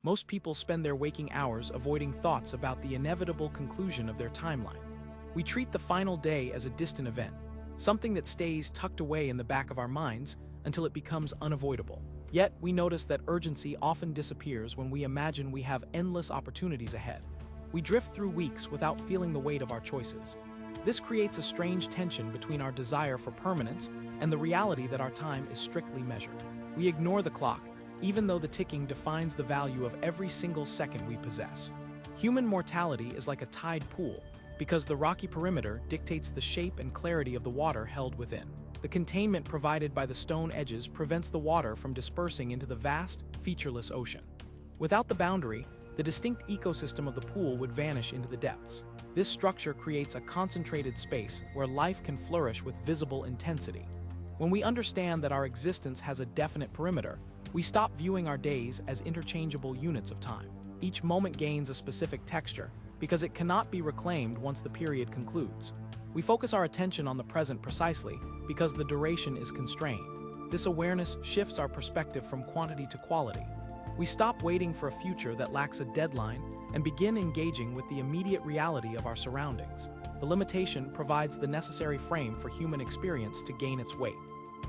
Most people spend their waking hours avoiding thoughts about the inevitable conclusion of their timeline. We treat the final day as a distant event, something that stays tucked away in the back of our minds until it becomes unavoidable. Yet, we notice that urgency often disappears when we imagine we have endless opportunities ahead. We drift through weeks without feeling the weight of our choices. This creates a strange tension between our desire for permanence and the reality that our time is strictly measured. We ignore the clock, even though the ticking defines the value of every single second we possess. Human mortality is like a tide pool, because the rocky perimeter dictates the shape and clarity of the water held within. The containment provided by the stone edges prevents the water from dispersing into the vast, featureless ocean. Without the boundary, the distinct ecosystem of the pool would vanish into the depths. This structure creates a concentrated space where life can flourish with visible intensity. When we understand that our existence has a definite perimeter, we stop viewing our days as interchangeable units of time. Each moment gains a specific texture because it cannot be reclaimed once the period concludes. We focus our attention on the present precisely because the duration is constrained. This awareness shifts our perspective from quantity to quality. We stop waiting for a future that lacks a deadline and begin engaging with the immediate reality of our surroundings. The limitation provides the necessary frame for human experience to gain its weight.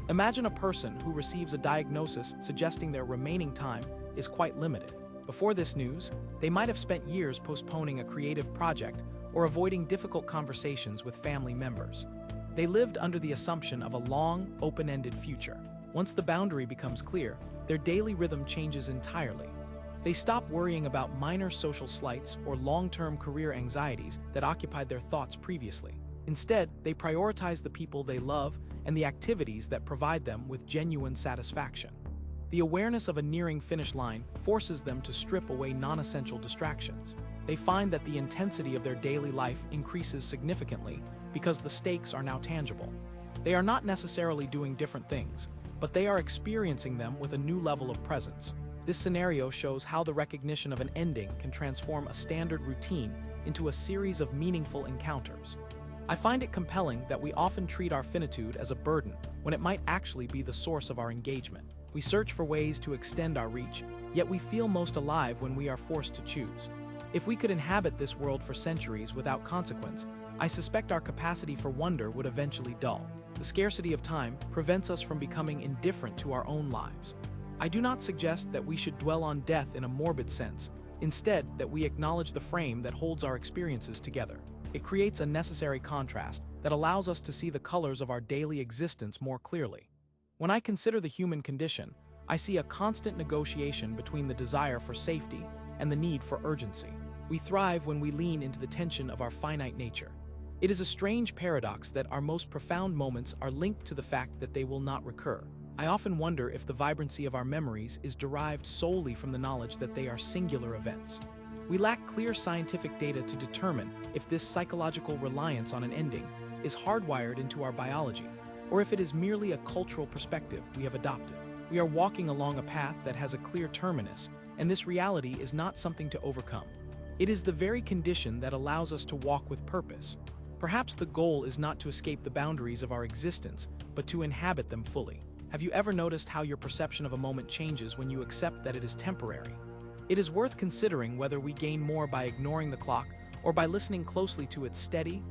Imagine a person who receives a diagnosis suggesting their remaining time is quite limited. Before this news, they might have spent years postponing a creative project or avoiding difficult conversations with family members. They lived under the assumption of a long, open-ended future. Once the boundary becomes clear, their daily rhythm changes entirely. They stop worrying about minor social slights or long-term career anxieties that occupied their thoughts previously. Instead, they prioritize the people they love and the activities that provide them with genuine satisfaction. The awareness of a nearing finish line forces them to strip away non-essential distractions. They find that the intensity of their daily life increases significantly because the stakes are now tangible. They are not necessarily doing different things, but they are experiencing them with a new level of presence. This scenario shows how the recognition of an ending can transform a standard routine into a series of meaningful encounters. I find it compelling that we often treat our finitude as a burden when it might actually be the source of our engagement. We search for ways to extend our reach, yet we feel most alive when we are forced to choose. If we could inhabit this world for centuries without consequence, I suspect our capacity for wonder would eventually dull. The scarcity of time prevents us from becoming indifferent to our own lives. I do not suggest that we should dwell on death in a morbid sense, instead that we acknowledge the frame that holds our experiences together. It creates a necessary contrast that allows us to see the colors of our daily existence more clearly. When I consider the human condition, I see a constant negotiation between the desire for safety and the need for urgency. We thrive when we lean into the tension of our finite nature. It is a strange paradox that our most profound moments are linked to the fact that they will not recur. I often wonder if the vibrancy of our memories is derived solely from the knowledge that they are singular events. We lack clear scientific data to determine if this psychological reliance on an ending is hardwired into our biology, or if it is merely a cultural perspective we have adopted. We are walking along a path that has a clear terminus, and this reality is not something to overcome. It is the very condition that allows us to walk with purpose. Perhaps the goal is not to escape the boundaries of our existence, but to inhabit them fully. Have you ever noticed how your perception of a moment changes when you accept that it is temporary? It is worth considering whether we gain more by ignoring the clock or by listening closely to its steady,